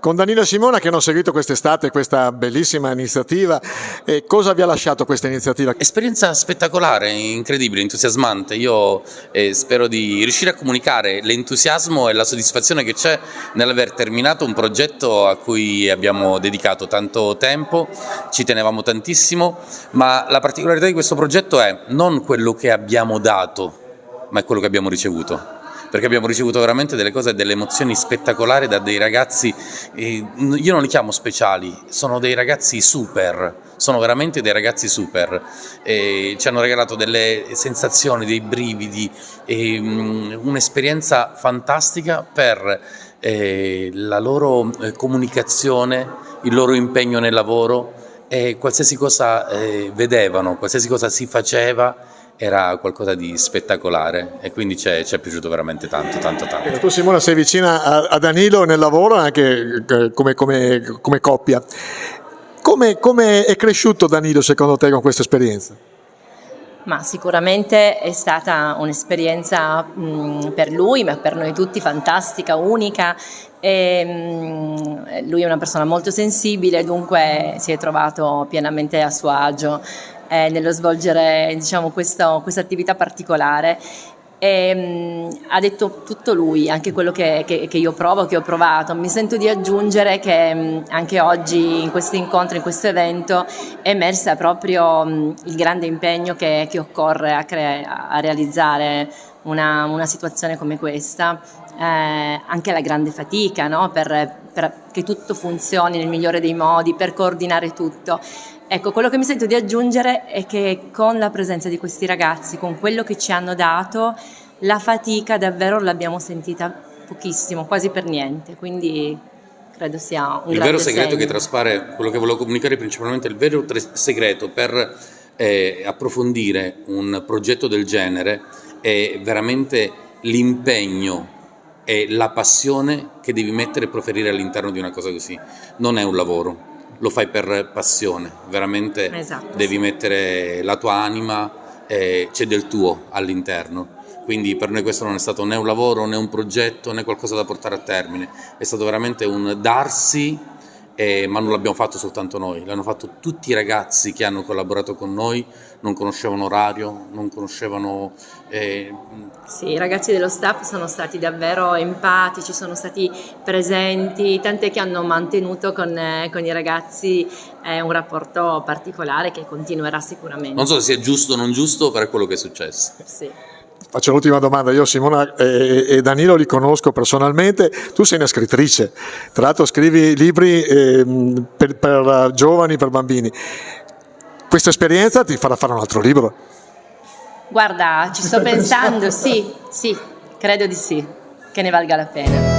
Con Danilo e Simona che hanno seguito quest'estate questa bellissima iniziativa, cosa vi ha lasciato questa iniziativa? Esperienza spettacolare, incredibile, entusiasmante. Io spero di riuscire a comunicare l'entusiasmo e la soddisfazione che c'è nell'aver terminato un progetto a cui abbiamo dedicato tanto tempo, ci tenevamo tantissimo, ma la particolarità di questo progetto è non quello che abbiamo dato, ma è quello che abbiamo ricevuto. Perché abbiamo ricevuto veramente delle cose, delle emozioni spettacolari da dei ragazzi, io non li chiamo speciali, sono dei ragazzi super, sono veramente dei ragazzi super, ci hanno regalato delle sensazioni, dei brividi, un'esperienza fantastica per la loro comunicazione, il loro impegno nel lavoro, e qualsiasi cosa vedevano, qualsiasi cosa si faceva, era qualcosa di spettacolare e quindi ci è piaciuto veramente tanto. Tu Simona sei vicina a Danilo nel lavoro anche come coppia. Come è cresciuto Danilo secondo te con questa esperienza? Ma sicuramente è stata un'esperienza per lui, ma per noi tutti fantastica, unica. Lui è una persona molto sensibile, dunque si è trovato pienamente a suo agio nello svolgere, diciamo, questa attività particolare. Ha detto tutto lui, anche quello che io provo, che ho provato. Mi sento di aggiungere che anche oggi in questo incontro, in questo evento, è emersa proprio il grande impegno che occorre a realizzare una situazione come questa, anche la grande fatica, no? per che tutto funzioni nel migliore dei modi, per coordinare tutto. Ecco, quello che mi sento di aggiungere è che con la presenza di questi ragazzi, con quello che ci hanno dato, la fatica davvero l'abbiamo sentita pochissimo, quasi per niente, quindi credo sia un Il grande vero segreto segno. che traspare, quello che volevo comunicare principalmente, il vero segreto per approfondire un progetto del genere è veramente l'impegno e la passione che devi mettere e proferire all'interno di una cosa così. Non è un lavoro, lo fai per passione, veramente. Esatto, devi sì. mettere la tua anima, c'è del tuo all'interno. Quindi per noi questo non è stato né un lavoro, né un progetto, né qualcosa da portare a termine, è stato veramente un darsi, ma non l'abbiamo fatto soltanto noi, l'hanno fatto tutti i ragazzi che hanno collaborato con noi, non conoscevano orario, non conoscevano... Sì, i ragazzi dello staff sono stati davvero empatici, sono stati presenti, tant'è che hanno mantenuto con i ragazzi un rapporto particolare che continuerà sicuramente. Non so se sia giusto o non giusto, però è quello che è successo. Sì. Faccio l'ultima domanda, io Simona e Danilo li conosco personalmente, tu sei una scrittrice, tra l'altro scrivi libri per giovani, per bambini, questa esperienza ti farà fare un altro libro? Guarda, ci sto pensando, sì, credo di sì, che ne valga la pena.